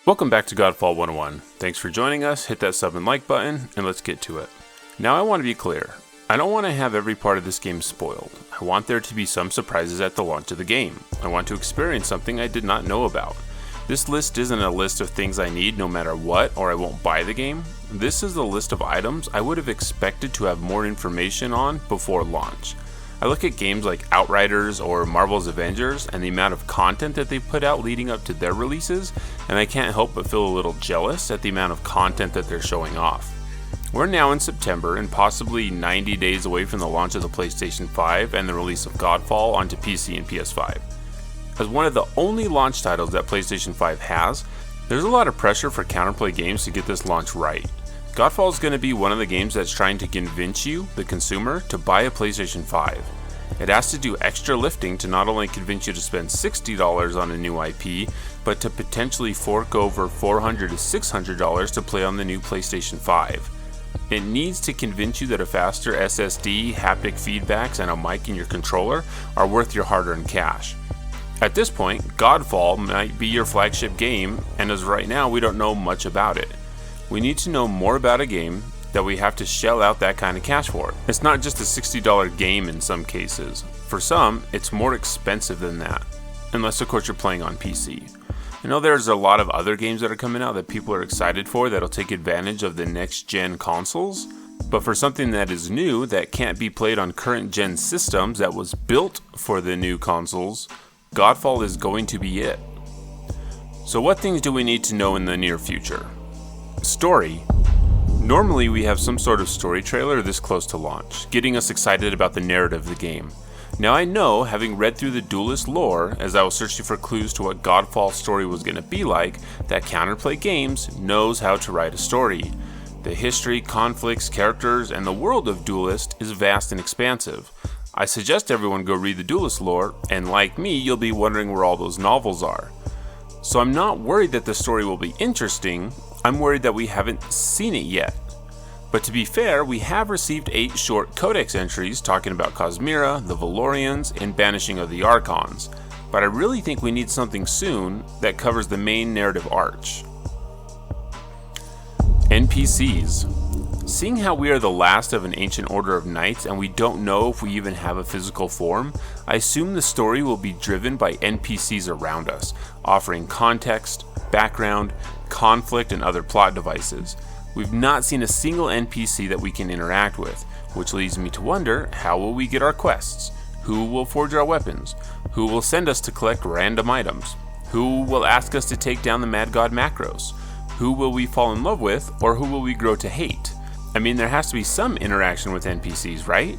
Welcome back to Godfall 101. Thanks for joining us, hit that sub and like button, and let's get to it. Now I want to be clear, I don't want to have every part of this game spoiled. I want there to be some surprises at the launch of the game. I want to experience something I did not know about. This list isn't a list of things I need no matter what, or I won't buy the game. This is a list of items I would have expected to have more information on before launch. I look at games like Outriders or Marvel's Avengers and the amount of content that they put out leading up to their releases, and I can't help but feel a little jealous at the amount of content that they're showing off. We're now in September and possibly 90 days away from the launch of the PlayStation 5 and the release of Godfall onto PC and PS5. As one of the only launch titles that PlayStation 5 has, there's a lot of pressure for Counterplay Games to get this launch right. Godfall is going to be one of the games that's trying to convince you, the consumer, to buy a PlayStation 5. It has to do extra lifting to not only convince you to spend $60 on a new IP, but to potentially fork over $400 to $600 to play on the new PlayStation 5. It needs to convince you that a faster SSD, haptic feedbacks, and a mic in your controller are worth your hard-earned cash. At this point, Godfall might be your flagship game, and as of right now, we don't know much about it. We need to know more about a game that we have to shell out that kind of cash for. It's not just a $60 game in some cases. For some, it's more expensive than that, unless of course you're playing on PC. I know there's a lot of other games that are coming out that people are excited for that'll take advantage of the next-gen consoles, but for something that is new that can't be played on current-gen systems that was built for the new consoles, Godfall is going to be it. So what things do we need to know in the near future? Story. Normally we have some sort of story trailer this close to launch, getting us excited about the narrative of the game. Now I know, having read through the Duelist lore as I was searching for clues to what Godfall's story was going to be like, that Counterplay Games knows how to write a story. The history, conflicts, characters, and the world of Duelist is vast and expansive. I suggest everyone go read the Duelist lore, and like me, you'll be wondering where all those novels are. So I'm not worried that the story will be interesting, I'm worried that we haven't seen it yet. But to be fair, we have received 8 short codex entries talking about Cosmera, the Valorians, and banishing of the Archons, but I really think we need something soon that covers the main narrative arch. NPCs. Seeing how we are the last of an ancient order of knights and we don't know if we even have a physical form, I assume the story will be driven by NPCs around us, offering context, background, conflict, and other plot devices. We've not seen a single NPC that we can interact with, which leads me to wonder, how will we get our quests? Who will forge our weapons? Who will send us to collect random items? Who will ask us to take down the Mad God Macros? Who will we fall in love with, or who will we grow to hate? I mean, there has to be some interaction with NPCs, right?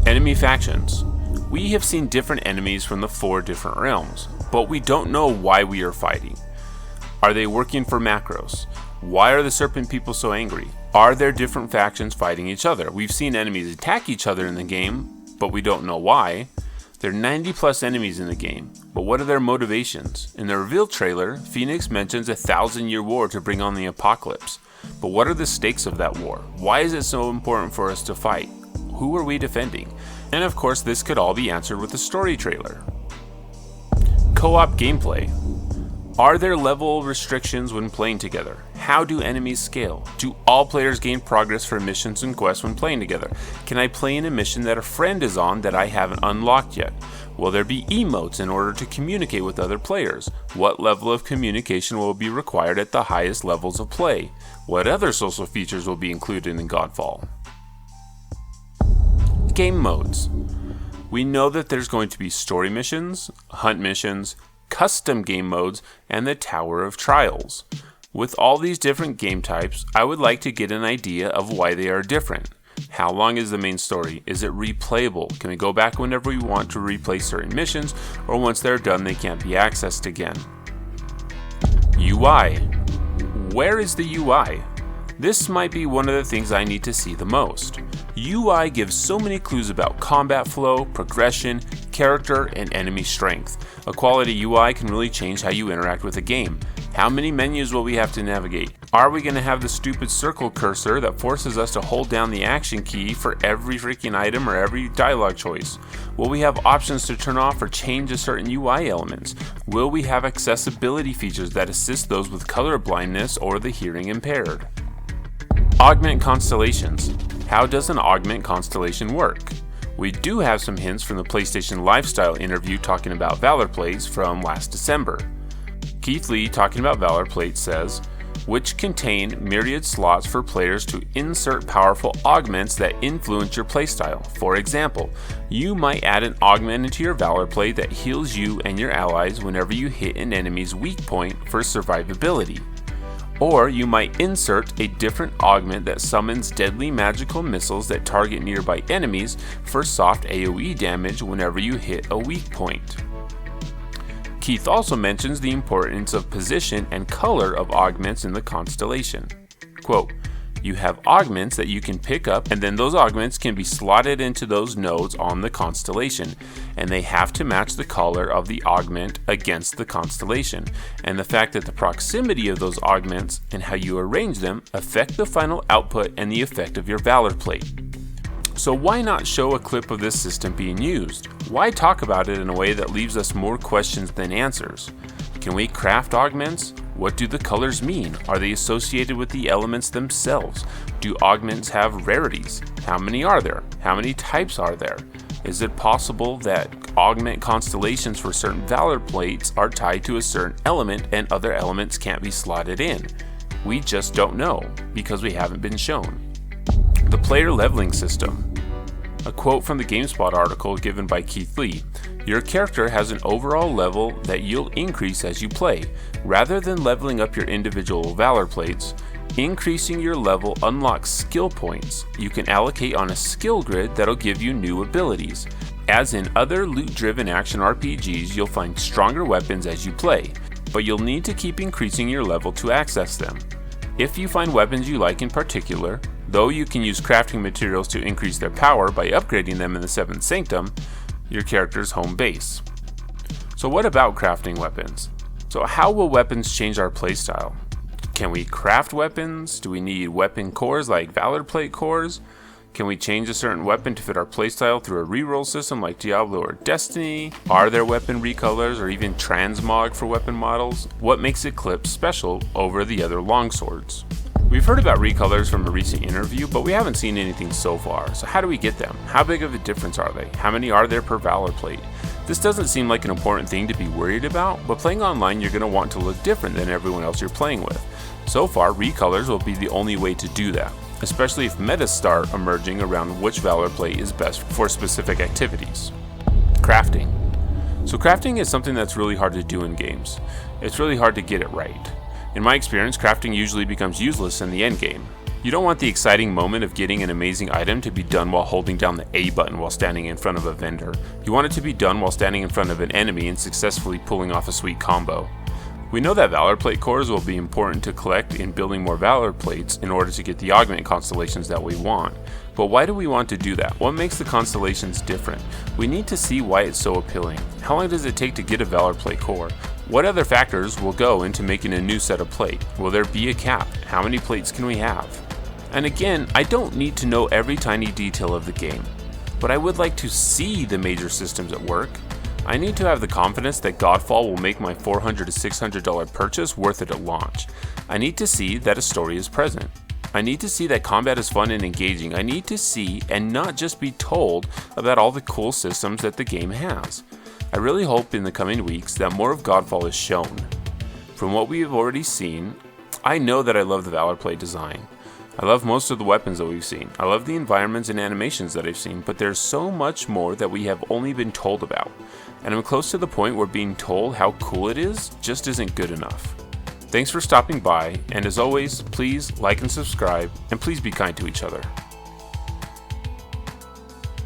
Enemy factions. We have seen different enemies from the 4 different realms, but we don't know why we are fighting. Are they working for Macros? Why are the Serpent People so angry? Are there different factions fighting each other? We've seen enemies attack each other in the game, but we don't know why. There are 90 plus enemies in the game, but what are their motivations? In the reveal trailer, Phoenix mentions a 1,000-year war to bring on the apocalypse. But what are the stakes of that war? Why is it so important for us to fight? Who are we defending? And of course, this could all be answered with a story trailer. Co-op gameplay. Are there level restrictions when playing together? How do enemies scale? Do all players gain progress for missions and quests when playing together? Can I play in a mission that a friend is on that I haven't unlocked yet? Will there be emotes in order to communicate with other players? What level of communication will be required at the highest levels of play? What other social features will be included in Godfall? Game modes. We know that there's going to be story missions, hunt missions, custom game modes, and the Tower of Trials. With all these different game types, I would like to get an idea of why they are different. How long is the main story? Is it replayable? Can we go back whenever we want to replay certain missions, or once they're done they can't be accessed again? UI. Where is the UI? This might be one of the things I need to see the most. UI gives so many clues about combat flow, progression, character, and enemy strength. A quality UI can really change how you interact with a game. How many menus will we have to navigate? Are we going to have the stupid circle cursor that forces us to hold down the action key for every freaking item or every dialogue choice? Will we have options to turn off or change a certain UI elements? Will we have accessibility features that assist those with color blindness or the hearing impaired? Augment Constellations. How does an augment constellation work? We do have some hints from the PlayStation Lifestyle interview talking about Valorplates from last December. Keith Lee, talking about Valorplate, says, which contain myriad slots for players to insert powerful augments that influence your playstyle. For example, you might add an augment into your Valorplate that heals you and your allies whenever you hit an enemy's weak point for survivability. Or you might insert a different augment that summons deadly magical missiles that target nearby enemies for soft AoE damage whenever you hit a weak point. Keith also mentions the importance of position and color of augments in the constellation. Quote, you have augments that you can pick up, and then those augments can be slotted into those nodes on the constellation, and they have to match the color of the augment against the constellation, and the fact that the proximity of those augments and how you arrange them affect the final output and the effect of your Valorplate. So why not show a clip of this system being used? Why talk about it in a way that leaves us more questions than answers? Can we craft augments? What do the colors mean? Are they associated with the elements themselves? Do augments have rarities? How many are there? How many types are there? Is it possible that augment constellations for certain Valorplates are tied to a certain element and other elements can't be slotted in? We just don't know because we haven't been shown. The player leveling system. A quote from the GameSpot article given by Keith Lee, your character has an overall level that you'll increase as you play. Rather than leveling up your individual Valorplates, increasing your level unlocks skill points you can allocate on a skill grid that'll give you new abilities. As in other loot-driven action RPGs, you'll find stronger weapons as you play, but you'll need to keep increasing your level to access them. If you find weapons you like in particular, though you can use crafting materials to increase their power by upgrading them in the 7th Sanctum, your character's home base. So what about crafting weapons? So how will weapons change our playstyle? Can we craft weapons? Do we need weapon cores like Valorplate cores? Can we change a certain weapon to fit our playstyle through a reroll system like Diablo or Destiny? Are there weapon recolors or even transmog for weapon models? What makes Eclipse special over the other longswords? We've heard about recolors from a recent interview, but we haven't seen anything so far. So how do we get them? How big of a difference are they? How many are there per Valorplate? This doesn't seem like an important thing to be worried about, but playing online you're going to want to look different than everyone else you're playing with. So far, recolors will be the only way to do that, especially if metas start emerging around which Valorplate is best for specific activities. Crafting. So crafting is something that's really hard to do in games. It's really hard to get it right. In my experience, crafting usually becomes useless in the endgame. You don't want the exciting moment of getting an amazing item to be done while holding down the A button while standing in front of a vendor. You want it to be done while standing in front of an enemy and successfully pulling off a sweet combo. We know that Valorplate cores will be important to collect in building more Valorplates in order to get the augment constellations that we want. But why do we want to do that? What makes the constellations different? We need to see why it's so appealing. How long does it take to get a Valorplate core? What other factors will go into making a new set of plate? Will there be a cap? How many plates can we have? And again, I don't need to know every tiny detail of the game, but I would like to see the major systems at work. I need to have the confidence that Godfall will make my $400 to $600 purchase worth it at launch. I need to see that a story is present. I need to see that combat is fun and engaging. I need to see and not just be told about all the cool systems that the game has. I really hope in the coming weeks that more of Godfall is shown. From what we have already seen, I know that I love the Valorplate design. I love most of the weapons that we've seen. I love the environments and animations that I've seen, but there's so much more that we have only been told about. And I'm close to the point where being told how cool it is just isn't good enough. Thanks for stopping by, and as always, please like and subscribe, and please be kind to each other.